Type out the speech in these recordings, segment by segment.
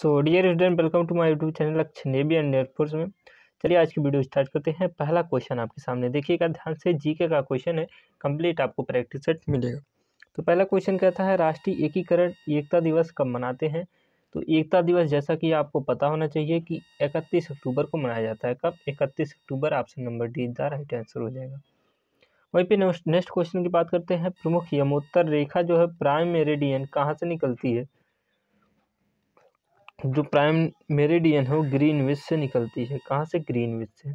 So dear student, welcome to my YouTube channel Lakshya navy and air force में। चलिए आज की वीडियो स्टार्ट करते हैं। पहला क्वेश्चन आपके सामने देखिएगा ध्यान से, जीके का क्वेश्चन है, कंप्लीट आपको प्रैक्टिस सेट मिलेगा। तो पहला क्वेश्चन कहता है राष्ट्रीय एकीकरण एकता दिवस कब मनाते हैं। तो एकता दिवस जैसा कि आपको पता होना चाहिए कि 31 अक्टूबर को मनाया जाता है। कब? 31 October. Option number D the right answer हो जाएगा। वहीं पे नेक्स्ट क्वेश्चन की बात करते हैं। प्रमुख यमोत्तर रेखा जो है प्राइम मेरिडियन कहाँ से निकलती है। जो प्राइम मेरिडियन है वो ग्रीनविच से निकलती है। कहाँ से? ग्रीनविच से।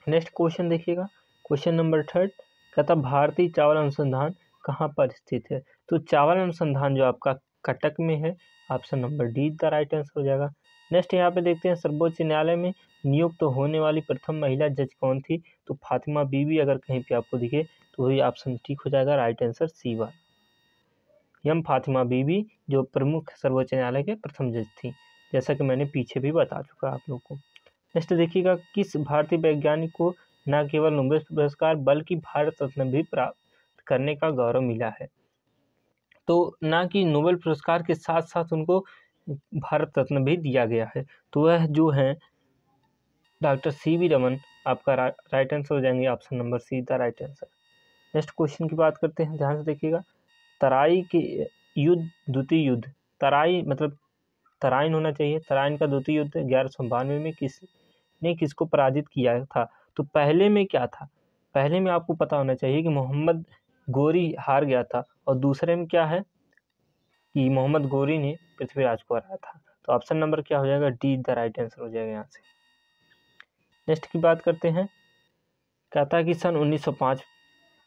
नेक्स्ट क्वेश्चन देखिएगा, क्वेश्चन नंबर 3 कहता भारतीय चावल अनुसंधान कहाँ पर स्थित है। तो चावल अनुसंधान जो आपका कटक में है। Option number D the right answer हो जाएगा। नेक्स्ट यहाँ पे देखते हैं सर्वोच्च न्यायालय में नियुक्त होने वाली प्रथम महिला जज कौन थी। तो फातिमा बीबी अगर कहीं पे आपको दिखे तो वही ऑप्शन ठीक हो जाएगा, राइट आंसर सी वाला। एम फातिमा बीबी जो प्रमुख सर्वोच्च न्यायालय के प्रथम जज थी, जैसा कि मैंने पीछे भी बता चुका आप लोगों को। नेक्स्ट देखिएगा, किस भारतीय वैज्ञानिक को न केवल नोबेल पुरस्कार बल्कि भारत रत्न भी प्राप्त करने का गौरव मिला है। तो न कि नोबेल पुरस्कार के साथ साथ उनको भारत रत्न भी दिया गया है। तो वह जो है डॉक्टर सी.वी. रमन आपका राइट आंसर हो जाएंगे, option number see the right answer. Next question की बात करते हैं, ध्यान से देखिएगा। तराई के युद्ध, द्वितीय युद्ध, तराई मतलब तराइन होना चाहिए। तराइन का द्वितीय युद्ध 1192 में किसको पराजित किया था। तो पहले में क्या था? पहले में आपको पता होना चाहिए कि मोहम्मद गोरी हार गया था, और दूसरे में क्या है कि मोहम्मद गोरी ने पृथ्वीराज को हराया था। तो ऑप्शन नंबर क्या हो जाएगा? डी द राइट आंसर हो जाएगा यहाँ से। नेक्स्ट की बात करते हैं, कहता है कि सन 1905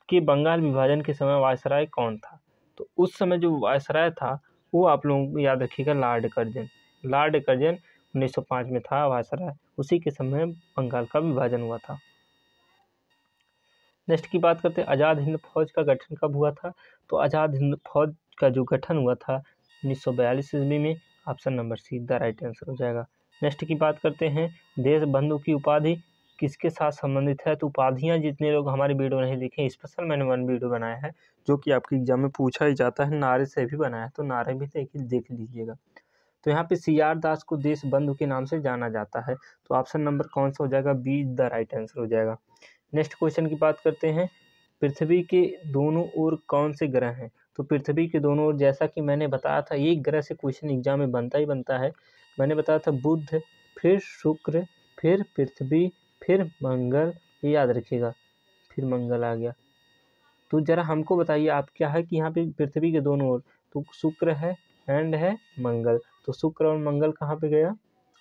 के बंगाल विभाजन के समय वायसराय कौन था। तो उस समय जो वायसराय था वो आप लोगों को याद रखिएगा लॉर्ड कर्जन। लॉर्ड कर्जन 1905 में था वायसराय, उसी के समय बंगाल का विभाजन हुआ था। नेक्स्ट की बात करते हैं, आज़ाद हिंद फौज का गठन कब हुआ था। तो आज़ाद हिंद फौज का जो गठन हुआ था 1942 ईस्वी में। Option number see the right answer हो जाएगा। नेक्स्ट की बात करते हैं, देश बंधु की उपाधि किसके साथ संबंधित है। तो उपाधियां जितने लोग हमारी वीडियो नहीं देखें, स्पेशल मैंने वन वीडियो बनाया है जो कि आपके एग्जाम में पूछा ही जाता है, नारे से भी बनाया है, तो नारे भी देख लीजिएगा। तो यहाँ पे सी.आर. दास को देश बंधु के नाम से जाना जाता है। तो ऑप्शन नंबर कौन सा हो जाएगा? बी द राइट आंसर हो जाएगा। नेक्स्ट क्वेश्चन की बात करते हैं, पृथ्वी के दोनों ओर कौन से ग्रह हैं। तो पृथ्वी के दोनों ओर जैसा कि मैंने बताया था, एक ग्रह से क्वेश्चन एग्जाम में बनता ही बनता है। मैंने बताया था बुध, फिर शुक्र, फिर पृथ्वी, फिर मंगल, ये याद रखिएगा, फिर मंगल आ गया। तो जरा हमको बताइए आप, क्या है कि यहाँ पे पृथ्वी के दोनों ओर, तो शुक्र है एंड है मंगल। तो शुक्र और मंगल कहाँ पे गया?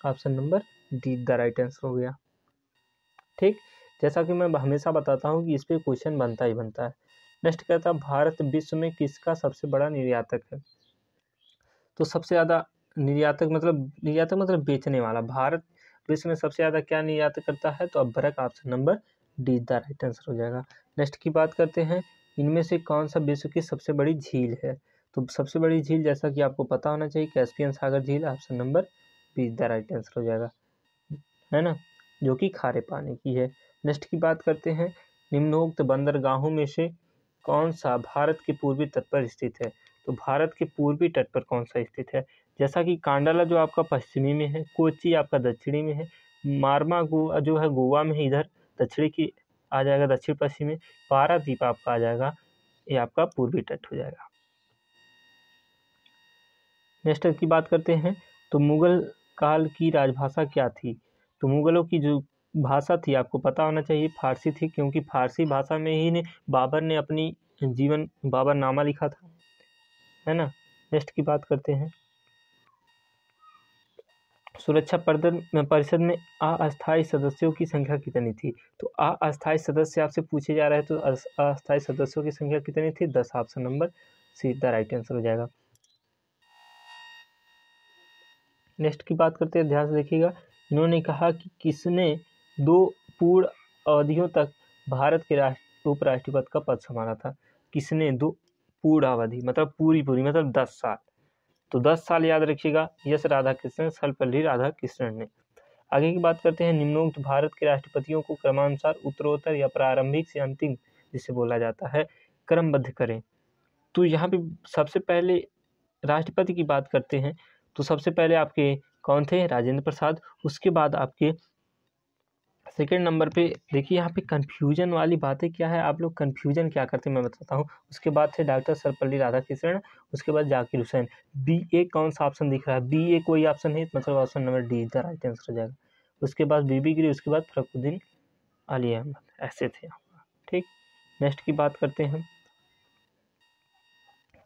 Option number D the right answer हो गया। ठीक, जैसा कि मैं हमेशा बताता हूँ कि इस पर क्वेश्चन बनता ही बनता है। नेक्स्ट कहता है, भारत विश्व में किसका सबसे बड़ा निर्यातक है। तो सबसे ज़्यादा निर्यातक मतलब बेचने वाला। भारत विश्व में सबसे ज़्यादा क्या निर्यात करता है। तो अभ्रक, option number D the right answer हो जाएगा। नेक्स्ट की बात करते हैं, इनमें से कौन सा विश्व की सबसे बड़ी झील है। तो सबसे बड़ी झील जैसा कि आपको पता होना चाहिए, कैस्पियन सागर झील, option number be the right answer हो जाएगा, है ना, जो कि खारे पानी की है। नेक्स्ट की बात करते हैं, निम्नोक्त बंदरगाहों में से कौन सा भारत के पूर्वी तट पर स्थित है। तो भारत के पूर्वी तट पर कौन सा स्थित है। जैसा कि कांडाला जो आपका पश्चिमी में है, कोची आपका दक्षिणी में है, मारमा गोवा जो है गोवा में है, इधर दक्षिणी की आ जाएगा, दक्षिण पश्चिम में। पारादीप आपका आ जाएगा, ये आपका पूर्वी तट हो जाएगा। नेक्स्ट की बात करते हैं, तो मुगल काल की राजभाषा क्या थी। तो मुगलों की जो भाषा थी आपको पता होना चाहिए फारसी थी, क्योंकि फारसी भाषा में ही बाबर ने अपनी बाबरनामा लिखा था, है ना। नेक्स्ट की बात करते हैं, सुरक्षा परिषद में अस्थायी सदस्यों की संख्या कितनी थी। तो अस्थायी सदस्य आपसे पूछे जा रहे हैं, तो अस्थायी सदस्यों की संख्या कितनी थी? 10। Option number see the right answer हो जाएगा। नेक्स्ट की बात करते हैं, ध्यान से देखिएगा। इन्होंने कहा कि किसने 2 पूर्ण अवधियों तक भारत के उपराष्ट्रपति का पद संभाला था। किसने 2 पूर्ण अवधि मतलब पूरी मतलब 10 साल। तो 10 साल याद रखिएगा, यस राधाकृष्णन, सर्वपल्ली राधाकृष्णन ने। आगे की बात करते हैं, निम्नोक्त भारत के राष्ट्रपतियों को क्रमानुसार उत्तरोत्तर या प्रारंभिक से अंतिम जिसे बोला जाता है क्रमबद्ध करें। तो यहाँ पे सबसे पहले राष्ट्रपति की बात करते हैं, तो सबसे पहले आपके कौन थे? राजेंद्र प्रसाद। उसके बाद आपके सेकेंड नंबर पे देखिए यहाँ पे कन्फ्यूजन वाली बातें क्या है, आप लोग कन्फ्यूजन क्या करते हैं मैं बताता हूँ। उसके बाद थे डॉक्टर सर्वपल्ली राधाकृष्णन, उसके बाद जाकिर हुसैन। बी ए कौन सा ऑप्शन दिख रहा है? बी ए कोई ऑप्शन नहीं, मतलब option number D the right answer हो जाएगा। उसके बाद बीबी गिरी, उसके बाद फखरुद्दीन अली अहमद, ऐसे थे आपका। ठीक, नेक्स्ट की बात करते हैं।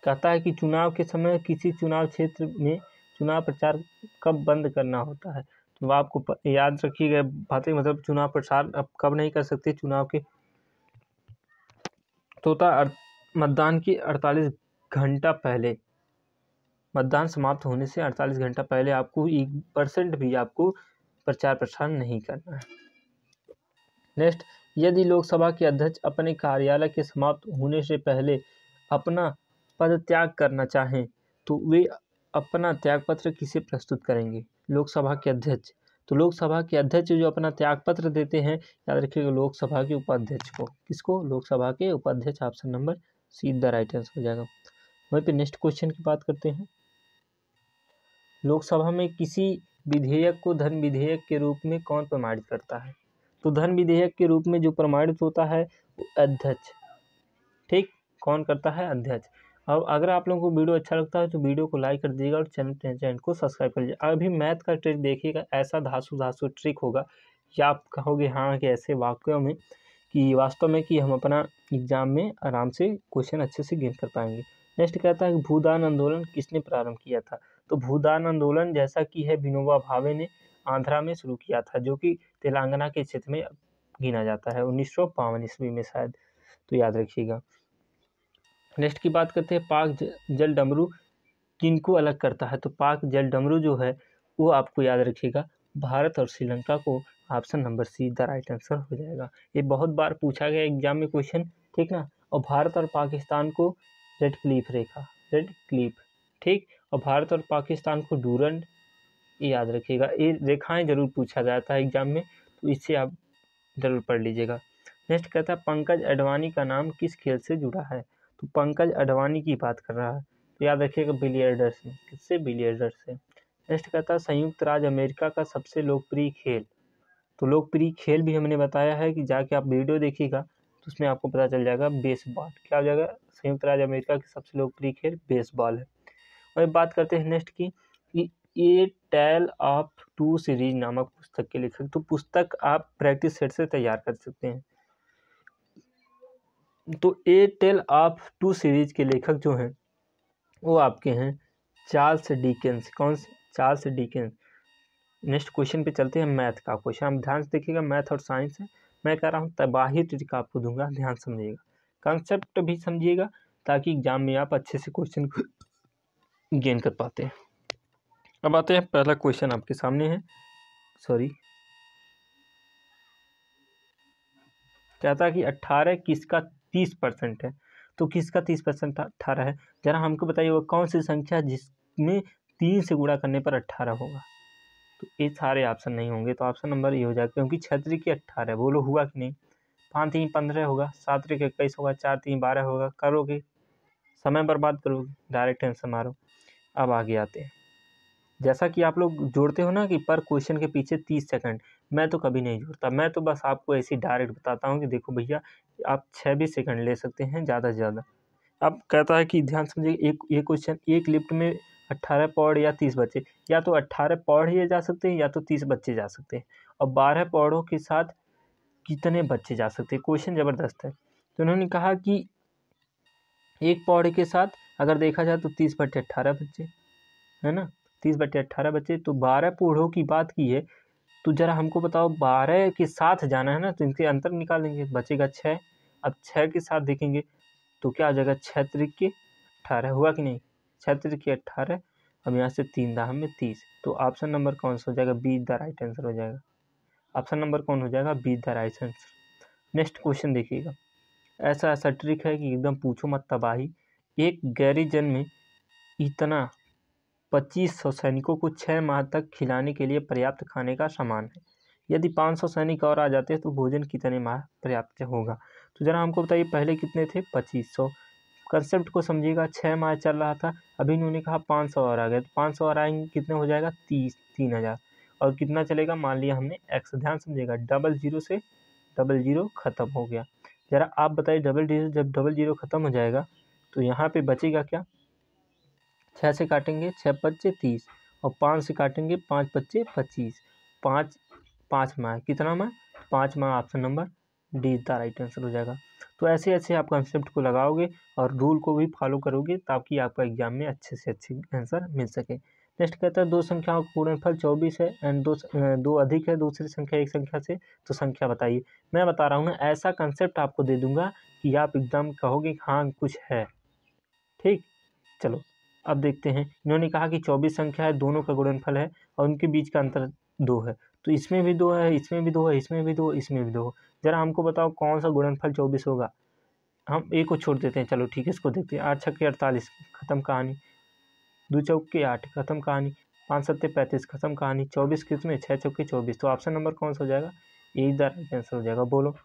कहता है कि चुनाव के समय किसी चुनाव क्षेत्र में चुनाव प्रचार कब बंद करना होता है? तो आपको याद रखिएगा बातें, मतलब चुनाव प्रचार अब कब नहीं कर सकते चुनाव के, तो होता मतदान के 48 घंटा पहले, मतदान समाप्त होने से 48 घंटा पहले आपको 1% भी आपको प्रचार प्रसार नहीं करना है। नेक्स्ट, यदि लोकसभा के अध्यक्ष अपने कार्यालय के समाप्त होने से पहले अपना पद त्याग करना चाहें तो वे अपना त्यागपत्र किसे प्रस्तुत करेंगे? लोकसभा के अध्यक्ष। तो लोकसभा के अध्यक्ष जो अपना त्यागपत्र देते हैं, याद रखिएगा लोकसभा के उपाध्यक्ष को। किसको? लोकसभा के उपाध्यक्ष। Option number see the right answer हो जाएगा। वहीं पे नेक्स्ट क्वेश्चन की बात करते हैं। लोकसभा में किसी विधेयक को धन विधेयक के रूप में कौन प्रमाणित करता है? तो धन विधेयक के रूप में जो प्रमाणित होता है वो अध्यक्ष। ठीक, कौन करता है? अध्यक्ष। और अगर आप लोगों को वीडियो अच्छा लगता है तो वीडियो को लाइक कर दीजिएगा और चैनल को सब्सक्राइब कर लीजिएगा। अभी मैथ का ट्रिक देखिएगा, ऐसा धांसू ट्रिक होगा कि आप कहोगे हाँ कि ऐसे वाक्यों में कि वास्तव में कि हम अपना एग्जाम में आराम से क्वेश्चन अच्छे से गेन कर पाएंगे। नेक्स्ट कहता है कि भूदान आंदोलन किसने प्रारंभ किया था? तो भूदान आंदोलन जैसा कि है विनोबा भावे ने आंध्रा में शुरू किया था, जो कि तेलंगाना के क्षेत्र में गिना जाता है 1952 ईस्वी में शायद, तो याद रखिएगा। नेक्स्ट की बात करते हैं, पाक जल डमरू किनको अलग करता है? तो पाक जल डमरू जो है वो आपको याद रखिएगा भारत और श्रीलंका को। Option number see the right answer हो जाएगा। ये बहुत बार पूछा गया एग्जाम में क्वेश्चन, ठीक ना। और भारत और पाकिस्तान को रेड क्लिफ रेखा, रेड क्लिफ, ठीक। और भारत और पाकिस्तान को डूरंड, ये याद रखिएगा। ये रेखाएं जरूर पूछा जाता है एग्जाम में, तो इससे आप जरूर पढ़ लीजिएगा। नेक्स्ट कहता है पंकज अडवाणी का नाम किस खेल से जुड़ा है? तो पंकज अडवाणी की बात कर रहा है, तो याद रखिएगा बिलियर्डर्स में। किससे? बिलियर्डर्स से। नेक्स्ट कहता है संयुक्त राज्य अमेरिका का सबसे लोकप्रिय खेल। तो लोकप्रिय खेल भी हमने बताया है कि जाके आप वीडियो देखिएगा तो उसमें आपको पता चल जाएगा बेसबॉल। क्या हो जाएगा? संयुक्त राज्य अमेरिका की सबसे लोकप्रिय खेल बेसबॉल है। और बात करते हैं नेक्स्ट की कि ए टेल ऑफ टू सीरीज नामक पुस्तक के लेखक। तो पुस्तक आप प्रैक्टिस सेट से तैयार कर सकते हैं। तो ए टेल ऑफ टू सीरीज के लेखक जो हैं वो आपके हैं चार्ल्स डिकेंस। कौन से? Charles Dickens. नेक्स्ट क्वेश्चन पे चलते हैं, मैथ का क्वेश्चन। आप ध्यान से देखिएगा, मैथ और साइंस है। मैं कह रहा हूँ तबाही ट्रिक आपको दूंगा, ध्यान समझिएगा, कंसेप्ट भी समझिएगा ताकि एग्जाम में आप अच्छे से क्वेश्चन गेन कर पाते हैं। अब आते हैं, पहला क्वेश्चन आपके सामने है, कहता है कि 18 किसका 30% है? तो किसका 30% 18 है? जरा हमको बताइए वो कौन सी संख्या है जिसमें 3 से गुणा करने पर 18 होगा? तो ये सारे ऑप्शन नहीं होंगे, तो ऑप्शन नंबर ये हो जाएगा, क्योंकि 6 की 18 बोलो हुआ कि नहीं? 5 3 15 होगा, 7 3 21 होगा, 4 3 12 होगा। करोगे? समय बर्बाद करोगे? डायरेक्ट आंसर मारो। अब आगे आते हैं, जैसा कि आप लोग जोड़ते हो ना कि पर क्वेश्चन के पीछे 30 सेकंड, मैं तो कभी नहीं जोड़ता। मैं तो बस आपको ऐसे डायरेक्ट बताता हूँ कि देखो भैया आप 6 भी सेकंड ले सकते हैं ज़्यादा से ज़्यादा। अब कहता है कि ध्यान समझिए, एक क्वेश्चन, एक लिफ्ट में 18 पौड़ या 30 बच्चे, या तो 18 पौड़ ही जा सकते हैं या तो 30 बच्चे जा सकते हैं। और 12 पौड़ों के साथ कितने बच्चे जा सकते हैं? क्वेश्चन ज़बरदस्त है। तो उन्होंने कहा कि एक पौड़े के साथ अगर देखा जाए तो 30/18 बच्चे, है ना, 30/18 बच्चे। तो 12 पौड़ों की बात की है, तो जरा हमको बताओ 12 के साथ जाना है ना, तो इनके अंतर निकालेंगे, बचेगा 6। अब 6 के साथ देखेंगे तो क्या हो जाएगा? 6 त्रिक के 18 हुआ कि नहीं? 6 त्रिक के 18। अब यहाँ से 3 दाम में 30। तो ऑप्शन नंबर कौन सा हो जाएगा? बी द राइट आंसर हो जाएगा। ऑप्शन नंबर कौन हो जाएगा? Be the right answer. Next question देखिएगा, ऐसा ऐसा ट्रिक है कि एकदम पूछो मत तबाही। एक गैरिजन में इतना 2500 सैनिकों को 6 माह तक खिलाने के लिए पर्याप्त खाने का सामान है। यदि 500 सैनिक और आ जाते हैं तो भोजन कितने माह पर्याप्त होगा? तो जरा हमको बताइए, पहले कितने थे? 2500, कंसेप्ट को समझिएगा। 6 माह चल रहा था, अभी इन्होंने कहा 500 और आ गए, तो 500 और आएंगे कितने हो जाएगा 30,000। और कितना चलेगा, मान लिया हमने x, ध्यान समझिएगा, 00 से 00 खत्म हो गया। ज़रा आप बताइए जब 00 खत्म हो जाएगा तो यहाँ पे बचेगा क्या। 6 से काटेंगे 6 पच्चे 30 और 5 से काटेंगे 5 पच्चे 25, 5 माह, कितना माह 5 माह। Option number D is the right answer हो जाएगा। तो ऐसे ऐसे आप कंसेप्ट को लगाओगे और रूल को भी फॉलो करोगे ताकि आपका एग्जाम में अच्छे से अच्छे आंसर मिल सके। नेक्स्ट कहता है दो संख्याओं का गुणनफल 24 है एंड दो अधिक है दूसरी संख्या एक संख्या से, तो संख्या बताइए। मैं बता रहा हूँ ना, ऐसा कंसेप्ट आपको दे दूंगा कि आप एकदम कहोगे हाँ कुछ है। ठीक, चलो अब देखते हैं। इन्होंने कहा कि 24 संख्या है, दोनों का गुणनफल है और उनके बीच का अंतर 2 है, तो इसमें भी 2 है, इसमें भी 2 है, इसमें भी 2, इसमें भी 2। जरा हमको बताओ कौन सा गुणनफल 24 होगा। हम एक को छोड़ देते हैं, चलो ठीक है, इसको देखते हैं। 8 छक्के 48, खत्म कहानी। 2 चौके 8, खत्म कहानी। 5 सत्ते 35, खत्म कहानी। 24 किसमें, 6 चौके 24, तो ऑप्शन नंबर कौन सा हो जाएगा, यही द राइट आंसर हो जाएगा। बोलो,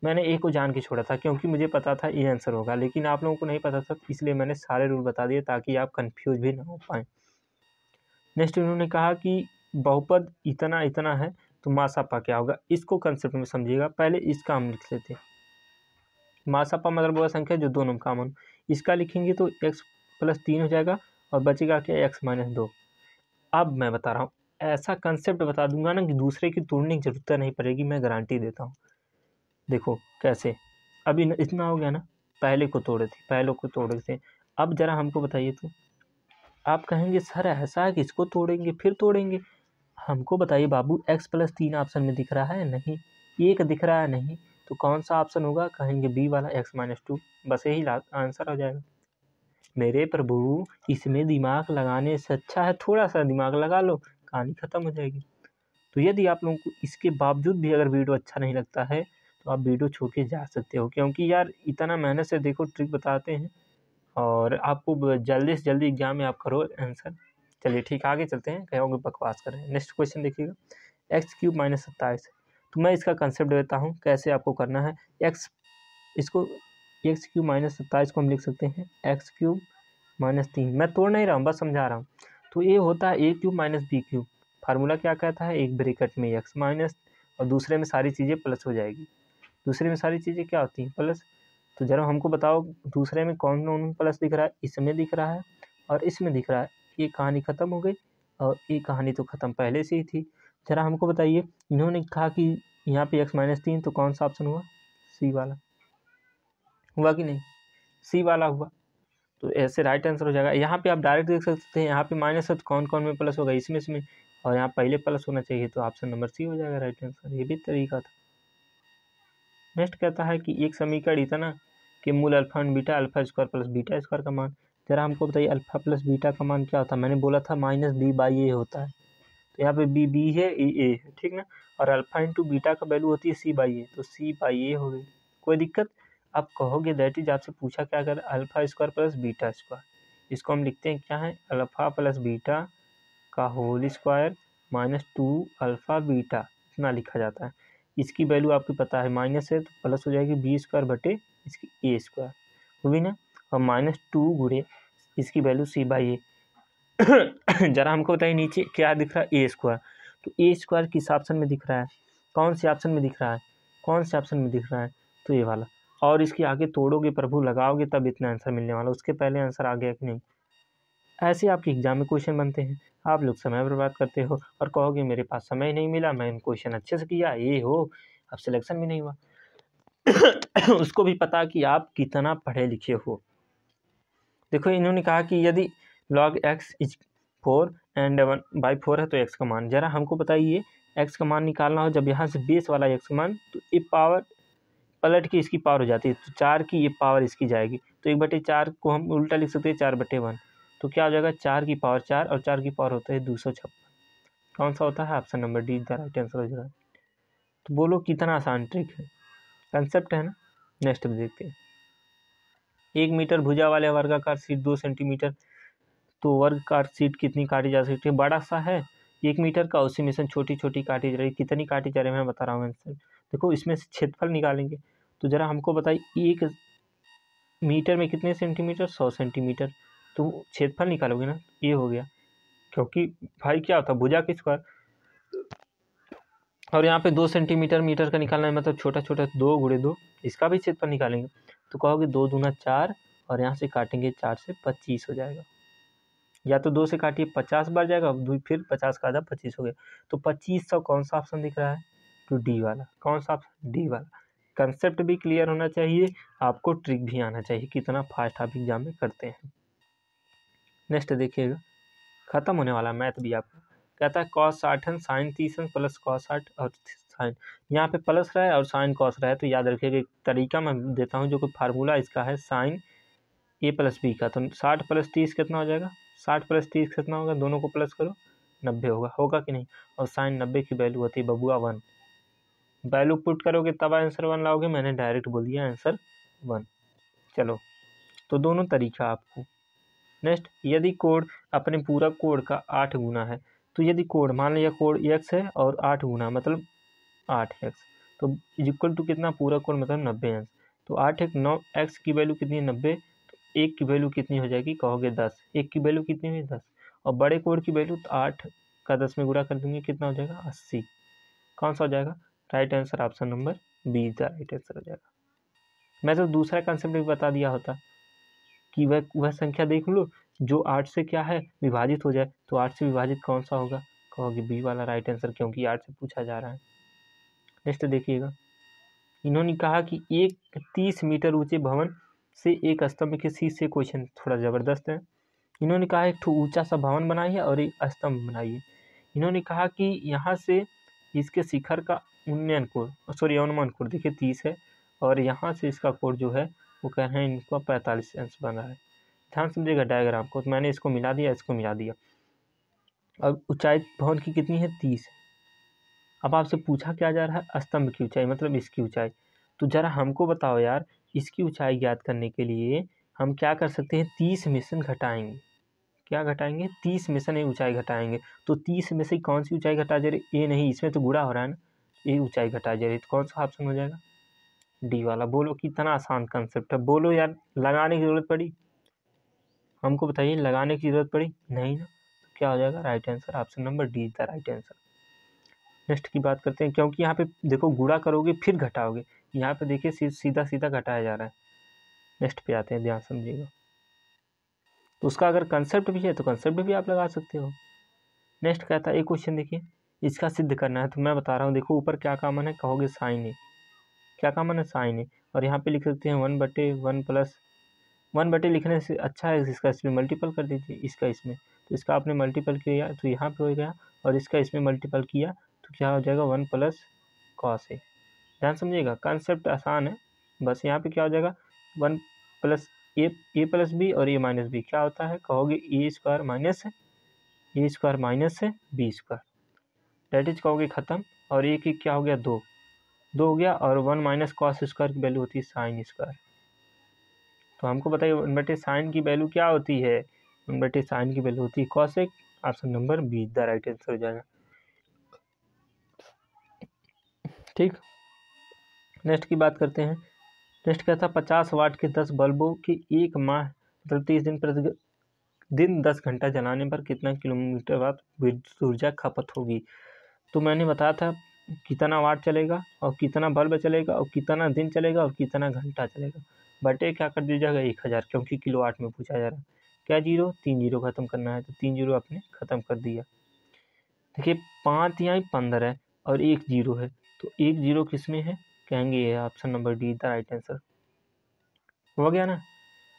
मैंने ए को जान के छोड़ा था क्योंकि मुझे पता था ये आंसर होगा, लेकिन आप लोगों को नहीं पता था, इसलिए मैंने सारे रूल बता दिए ताकि आप कंफ्यूज भी ना हो पाए। नेक्स्ट इन्होंने कहा कि बहुपद इतना इतना है तो मासापा क्या होगा, इसको कंसेप्ट में समझिएगा। पहले इसका हम लिख लेते हैं। मासापा मतलब वह संख्या जो दोनों में कॉमन। इसका लिखेंगे तो x + 3 हो जाएगा और बचेगा क्या, x - 2। अब मैं बता रहा हूँ, ऐसा कंसेप्ट बता दूंगा ना कि दूसरे की तोड़ने की जरूरत नहीं पड़ेगी, मैं गारंटी देता हूँ। देखो कैसे, अभी इतना हो गया ना, पहले को तोड़े थे, पहले को तोड़े थे। अब जरा हमको बताइए, तो आप कहेंगे सर ऐसा है कि इसको तोड़ेंगे फिर तोड़ेंगे। हमको बताइए बाबू, x + 3 ऑप्शन में दिख रहा है, नहीं। 1 दिख रहा है, नहीं। तो कौन सा ऑप्शन होगा, कहेंगे बी वाला x - 2। बस यही आंसर हो जाएगा। मेरे प्रभु, इसमें दिमाग लगाने से अच्छा है थोड़ा सा दिमाग लगा लो, कहानी खत्म हो जाएगी। तो यदि आप लोगों को इसके बावजूद भी अगर वीडियो अच्छा नहीं लगता है तो आप वीडियो छोड़ के जा सकते हो, क्योंकि यार इतना मेहनत से देखो ट्रिक बताते हैं और आपको जल्दी से जल्दी एग्जाम में आप करो आंसर। चलिए ठीक, आगे चलते हैं, कहोगे बकवास कर रहे हैं। नेक्स्ट क्वेश्चन देखिएगा, x³ - 27। तो मैं इसका कंसेप्ट देता हूँ कैसे आपको करना है। इसको x³ - 27 को हम लिख सकते हैं x³ - 3। मैं तोड़ नहीं रहा हूँ, बस समझा रहा हूँ। तो ये होता है a³ - b³। फार्मूला क्या कहता है, एक ब्रैकेट में x माइनस और दूसरे में सारी चीज़ें प्लस हो जाएगी। दूसरे में सारी चीज़ें क्या होती हैं, प्लस। तो जरा हमको बताओ दूसरे में कौन कौन प्लस दिख रहा है, इसमें दिख रहा है और इसमें दिख रहा है। ये कहानी ख़त्म हो गई और ये कहानी तो ख़त्म पहले से ही थी। जरा हमको बताइए, इन्होंने कहा कि यहाँ पे x - 3, तो कौन सा ऑप्शन हुआ, सी वाला हुआ कि नहीं, सी वाला हुआ। तो ऐसे राइट आंसर हो जाएगा। यहाँ पे आप डायरेक्ट देख सकते हैं, यहाँ पे माइनस है तो कौन कौन में प्लस होगा, इसमें और यहाँ पहले प्लस होना चाहिए, तो ऑप्शन नंबर सी हो जाएगा राइट आंसर। ये भी तरीका था। नेक्स्ट कहता है कि एक समीकरण इतना कि मूल अल्फा एंड बीटा, α² + β² का मान। जरा हमको बताइए अल्फा प्लस बीटा का मान क्या होता है। मैंने बोला था -b/a होता है, तो यहाँ पे b है, a है, ठीक ना। और अल्फा इंटू बीटा का वैल्यू होती है c/a, तो c/a हो गई। कोई दिक्कत। आप कहोगे दैट इज, आपसे पूछा क्या कर, α² + β²। इसको हम लिखते हैं क्या है, अल्फा प्लस बीटा का होल स्क्वायर -2α बीटा, इतना लिखा जाता है। इसकी वैल्यू आपको पता है, माइनस है तो प्लस हो जाएगी b² बटे इसकी a² हुई ना, और -2 गुणे इसकी वैल्यू c/a। जरा हमको बताइए नीचे क्या दिख रहा है, a²। तो a² किस ऑप्शन में दिख रहा है, कौन से ऑप्शन में दिख रहा है, कौन से ऑप्शन में दिख रहा है, तो ये वाला। और इसके आगे तोड़ोगे प्रभु, लगाओगे तब इतना आंसर मिलने वाला, उसके पहले आंसर आ गया कि नहीं। ऐसे आपके एग्जाम में क्वेश्चन बनते हैं, आप लोग समय बर्बाद करते हो और कहोगे मेरे पास समय नहीं मिला, मैंने क्वेश्चन अच्छे से किया, ये हो, अब सिलेक्शन भी नहीं हुआ। उसको भी पता कि आप कितना पढ़े लिखे हो। देखो इन्होंने कहा कि यदि log x = 4 एंड 1/4 है तो x का मान। जरा हमको बताइए x का मान निकालना हो, जब यहाँ से बेस वाला x का मान, तो ये पावर पलट के इसकी पावर हो जाती है, तो 4 की ये पावर इसकी जाएगी, तो 1/4 को हम उल्टा लिख सकते हैं 4/1। तो क्या हो जाएगा, 4 की पावर 4 और 4 की पावर होता है 256। कौन सा होता है, option number D the right answer हो जाएगा। तो बोलो कितना आसान ट्रिक है, कंसेप्ट है ना। नेक्स्ट में देखते हैं, 1 मीटर भुजा वाले वर्गाकार शीट 2 सेंटीमीटर, तो वर्गाकार शीट कितनी काटी जा सकती है, बड़ा सा है 1 मीटर का, उसी में से छोटी छोटी काटी जा रही है, कितनी काटी जा रही है मैं बता रहा हूँ आंसर। देखो इसमें से क्षेत्रफल निकालेंगे, तो जरा हमको बताइए 1 मीटर में कितने सेंटीमीटर, 100 सेंटीमीटर। तो क्षेत्रफल निकालोगे ना, ये हो गया, क्योंकि भाई क्या होता है भुजा के स्क्वायर, और यहाँ पे 2 सेंटीमीटर मीटर का निकालना है, मतलब छोटा छोटा 2 गुणे 2, इसका भी क्षेत्रफल निकालेंगे। तो कहोगे 2 दूना 4, और यहाँ से काटेंगे 4 से 25 हो जाएगा, या तो 2 से काटिए 50 बार जाएगा, फिर 50 का आधा 25 हो गया। तो 2500 कौन सा ऑप्शन दिख रहा है, तो डी वाला। कौन सा ऑप्शन, डी वाला। कंसेप्ट भी क्लियर होना चाहिए, आपको ट्रिक भी आना चाहिए, कितना फास्ट आप एग्जाम में करते हैं। नेक्स्ट देखिएगा, खत्म होने वाला मैथ भी आपका। कहता है cos 60 sin 30 प्लस cos 60 और साइन, यहाँ पे प्लस रहा है और साइन कॉस रहा है, तो याद रखिएगा एक तरीका मैं देता हूँ, जो कि फार्मूला इसका है साइन ए प्लस बी का। तो 60 प्लस 30 कितना हो जाएगा, 60 प्लस 30 कितना होगा, दोनों को प्लस करो 90 होगा कि नहीं। और साइन 90 की वैल्यू होती है बबुआ 1, वैल्यू पुट करोगे तब आंसर 1 लाओगे, मैंने डायरेक्ट बोल दिया आंसर 1। चलो, तो दोनों तरीका आपको। नेक्स्ट, यदि कोड अपने पूरा कोड का 8 गुना है, तो यदि कोड मान लिया कोड x है और 8 गुना मतलब 8x, तो इक्वल टू कितना, पूरा कोड मतलब 90 तो 8 एक 9, x की वैल्यू कितनी है 90, तो 1 की वैल्यू कितनी हो जाएगी, कहोगे 10, 1 की वैल्यू कितनी हुई 10, और बड़े कोड की वैल्यू तो 8 का 10 में गुणा कर देंगे, कितना हो जाएगा 80। कौन सा हो जाएगा, right answer option number B का राइट आंसर हो जाएगा। मैं तो दूसरा कंसेप्ट भी बता दिया होता कि वह संख्या देख लो जो 8 से क्या है विभाजित हो जाए, तो 8 से विभाजित कौन सा होगा, कहोगे बी वाला राइट आंसर, क्योंकि 8 से पूछा जा रहा है। नेक्स्ट देखिएगा, इन्होंने कहा कि एक 30 मीटर ऊंचे भवन से एक स्तंभ के शीर्ष से, क्वेश्चन थोड़ा ज़बरदस्त है। इन्होंने कहा एक ऊंचा सा भवन बनाइए और एक स्तंभ बनाइए। इन्होंने कहा कि यहाँ से इसके शिखर का उन्नयन कोण, अनुमान कोण देखिए 30 है, और यहाँ से इसका कोण जो है वो कह रहे हैं इनको 45 अंश बन रहा है। ध्यान समझिएगा डायग्राम को, तो मैंने इसको मिला दिया, इसको मिला दिया। अब ऊंचाई भवन की कितनी है 30। अब आपसे पूछा क्या जा रहा है, स्तंभ की ऊंचाई मतलब इसकी ऊंचाई। तो जरा हमको बताओ यार, इसकी ऊंचाई ज्ञात करने के लिए हम क्या कर सकते हैं, 30 में से घटाएंगे। क्या घटाएंगे, 30 में से ऊंचाई घटाएंगे। तो 30 में से कौन सी ऊंचाई घटा जा रही, ए नहीं, इसमें तो गुणा हो रहा है ना, ये ऊंचाई घटा जा रही, तो कौन सा ऑप्शन हो जाएगा, डी वाला। बोलो कितना आसान कंसेप्ट है, बोलो यार, लगाने की जरूरत पड़ी, हमको बताइए लगाने की जरूरत पड़ी नहीं ना, तो क्या हो जाएगा, right answer option number D the right answer. Next की बात करते हैं, क्योंकि यहाँ पे देखो गुणा करोगे फिर घटाओगे, यहाँ पे देखिए सीधा सीधा घटाया जा रहा है। नेक्स्ट पे आते हैं, ध्यान समझिएगा। तो उसका अगर कंसेप्ट भी है तो कंसेप्ट भी आप लगा सकते हो। नेक्स्ट कहता है एक क्वेश्चन देखिए, इसका सिद्ध करना है, तो मैं बता रहा हूँ, देखो ऊपर क्या कॉमन है, कहोगे साइन ए, क्या कॉमन है साइन ए, और यहाँ पे लिख सकते हैं 1/1 प्लस 1/, लिखने से अच्छा है इसका इसमें मल्टीपल कर दीजिए, इसका इसमें, तो इसका आपने मल्टीपल किया तो यहाँ पे हो गया, और इसका इसमें मल्टीपल किया तो क्या हो जाएगा 1 प्लस कॉस ए। ध्यान समझिएगा, कंसेप्ट आसान है, बस यहाँ पे क्या हो जाएगा 1 प्लस ए प्लस बी और ए माइनस बी, क्या होता है, कहोगे A square minus B square, that is कहोगे खत्म, और एक क्या हो गया 2 हो गया, और 1 माइनस कॉस स्क्वायर की वैल्यू होती है साइन स्क्वायर। तो हमको बताइए 1/, साइन की वैल्यू क्या होती है, 1/, साइन की वैल्यू होती है cosec, option number be the right answer हो जाएगा। ठीक, नेक्स्ट की बात करते हैं। नेक्स्ट कहता है 50 वाट के 10 बल्बों के एक माह मतलब 30 दिन प्रतिदिन 10 घंटा जलाने पर कितना किलोमीटर वाट विद्युत ऊर्जा खपत होगी। तो मैंने बताया था कितना वाट चलेगा और कितना बल्ब चलेगा और कितना दिन चलेगा और कितना घंटा चलेगा, बटे क्या कर दीजिएगा 1000, क्योंकि किलो वाट में पूछा जा रहा है। क्या जीरो, 3 जीरो खत्म करना है, तो 3 जीरो आपने खत्म कर दिया। देखिए 5 यहाँ 15 है और 1 जीरो है, तो 1 जीरो किस में है, कहेंगे ये option number D the right answer हो गया ना।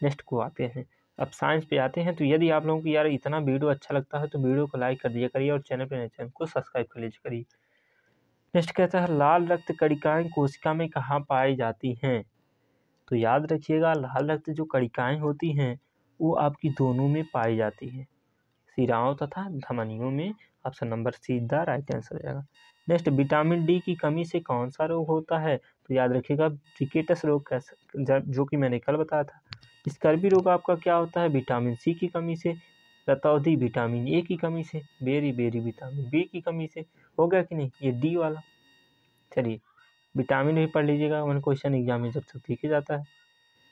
नेक्स्ट को आते हैं, अब साइंस पे आते हैं। तो यदि आप लोगों को यार इतना वीडियो अच्छा लगता है तो वीडियो को लाइक कर दिया करिए और चैनल पे नए चैनल को सब्सक्राइब कर लीजिए करिए। नेक्स्ट कहता है लाल रक्त कणिकाएं कोशिका में कहाँ पाई जाती हैं। तो याद रखिएगा लाल रक्त जो कणिकाएं होती हैं वो आपकी दोनों में पाई जाती है, शिराओं तथा धमनियों में, option number see the right answer हो जाएगा। नेक्स्ट, विटामिन डी की कमी से कौन सा रोग होता है। तो याद रखिएगा रिकेटस रोग जो कि मैंने कल बताया था। स्कर्वी रोग आपका क्या होता है, विटामिन सी की कमी से। रतौंधी विटामिन ए की कमी से। बेरी विटामिन बी की कमी से। हो गया कि नहीं, ये डी वाला। चलिए विटामिन भी पढ़ लीजिएगा, वन क्वेश्चन एग्जाम में जब तक ठीक ही जाता है।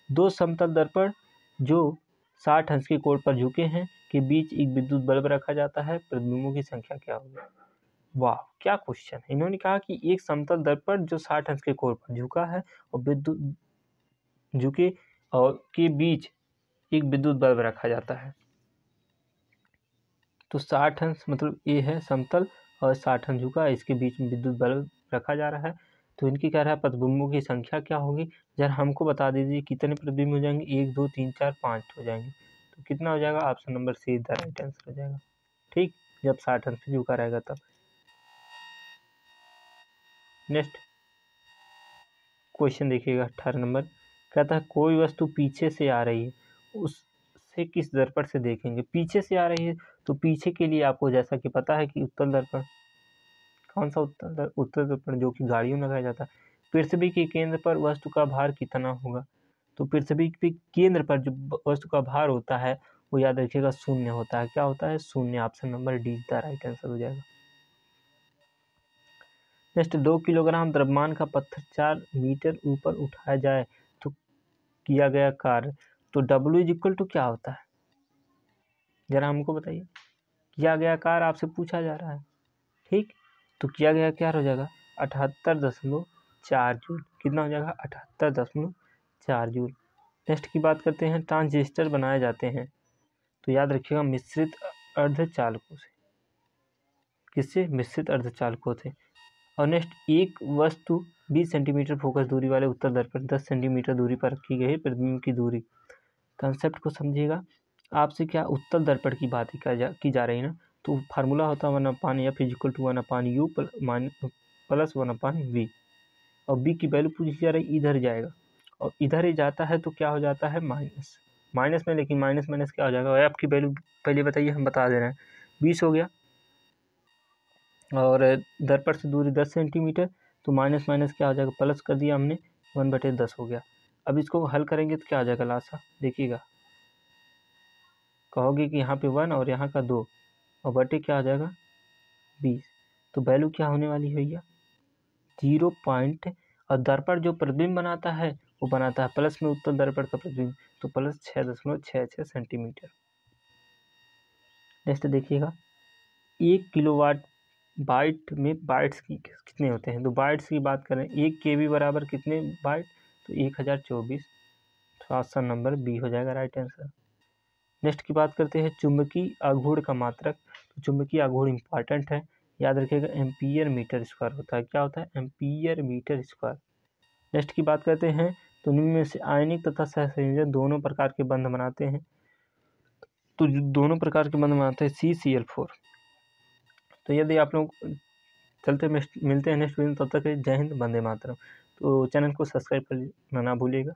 दो समतल दर्पण जो 60 अंश के कोण पर झुके हैं के बीच एक विद्युत बल्ब रखा जाता है, प्रतिबिंबों की संख्या क्या होगी? वाह, क्या क्वेश्चन है। इन्होंने कहा कि एक समतल दर्पण जो 60 अंश के कोण पर झुका है और विद्युत झुके और के बीच एक विद्युत बल्ब रखा जाता है। तो 60 अंश मतलब ये है समतल और 60 अंश झुका, इसके बीच में विद्युत बल्ब रखा जा रहा है। तो इनकी कह रहा है प्रतिबिंबों की संख्या क्या होगी। जरा हमको बता दीजिए कितने प्रतिबिंब हो जाएंगे, 1 2 3 4 5 हो जाएंगे। तो कितना हो जाएगा, option number see the right answer हो जाएगा। ठीक, जब 60 अंश झुका रहेगा तब। नेक्स्ट क्वेश्चन देखिएगा 18 नंबर, कहता है कोई वस्तु पीछे से आ रही है, उससे किस दर्पण से देखेंगे। पीछे से आ रही है तो पीछे के लिए आपको जैसा कि पता है कि उत्तल दर्पण, कौन सा उत्तल दर्पण, जो कि गाड़ियों में लगाया जाता है। पृथ्वी के केंद्र पर वस्तु का भार कितना होगा। तो पृथ्वी के केंद्र पर जो वस्तु का भार होता है वो याद रखिएगा शून्य होता है। क्या होता है, शून्य। Option number D the right answer हो जाएगा। नेक्स्ट, 2 किलोग्राम द्रव्यमान का पत्थर 4 मीटर ऊपर उठाया जाए तो किया गया कार्य। तो W इज इक्वल टू क्या होता है, जरा हमको बताइए। किया गया कार्य आपसे पूछा जा रहा है। ठीक, तो किया गया क्या हो जाएगा, 78.4 जूल। कितना हो जाएगा, 78.4 जूल। नेक्स्ट की बात करते हैं, ट्रांजिस्टर बनाए जाते हैं तो याद रखिएगा मिश्रित अर्धचालकों से। किससे, मिश्रित अर्धचालकों से। और नेक्स्ट, एक वस्तु 20 सेंटीमीटर फोकस दूरी वाले उत्तल दर्पण 10 सेंटीमीटर दूरी पर रखी गई है। प्रतिबिंब की दूरी, कंसेप्ट को समझिएगा। आपसे क्या उत्तल दर्पण की बात की जा रही है ना, तो फार्मूला होता है 1/f equal to 1/u plus 1/v। और b की वैल्यू पूछी जा रही, इधर जाएगा और इधर ही जाता है तो क्या हो जाता है, माइनस। माइनस में, लेकिन माइनस माइनस क्या हो जाएगा, f की वैल्यू पहले बताइए, हम बता दे रहे हैं। 20 हो गया और दर्पण से दूरी 10 सेंटीमीटर, तो माइनस माइनस क्या हो जाएगा, प्लस कर दिया हमने, 1/10 हो गया। अब इसको हल करेंगे तो क्या हो जाएगा लासा, देखिएगा। कहोगे कि यहाँ पे 1 और यहाँ का 2 और बटे क्या हो जाएगा 20। तो वैल्यू क्या होने वाली है भैया, 0 पॉइंट। और दर्पण जो प्रतिबिंब बनाता है वो बनाता है प्लस में उत्तल दर्पण का प्रतिबिंब, तो प्लस 6.66 सेंटीमीटर। नेक्स्ट देखिएगा, 1 किलोवाट बाइट में बाइट्स की कितने होते हैं। तो बाइट्स की बात करें, 1 KB बराबर कितने बाइट, तो 1024। तो ऑप्शन नंबर बी हो जाएगा राइट आंसर। नेक्स्ट की बात करते हैं, चुंबकीय आघूर्ण का मात्रक। तो चुंबकीय आघूर्ण इंपॉर्टेंट है, याद रखिएगा एम्पीयर मीटर स्क्वायर होता है। क्या होता है, एम्पीयर मीटर स्क्वायर। नेक्स्ट की बात करते हैं, तो निम्न में से आयनिक तथा सहसंयोजन दोनों प्रकार के बंध बनाते हैं। तो दोनों प्रकार के बंध बनाते हैं CCl4। तो यदि आप लोग चलते मिलते हैं नेक्स्ट वीडियो, तब तक जय हिंद, वंदे मातरम। तो चैनल को सब्सक्राइब करना ना भूलिएगा।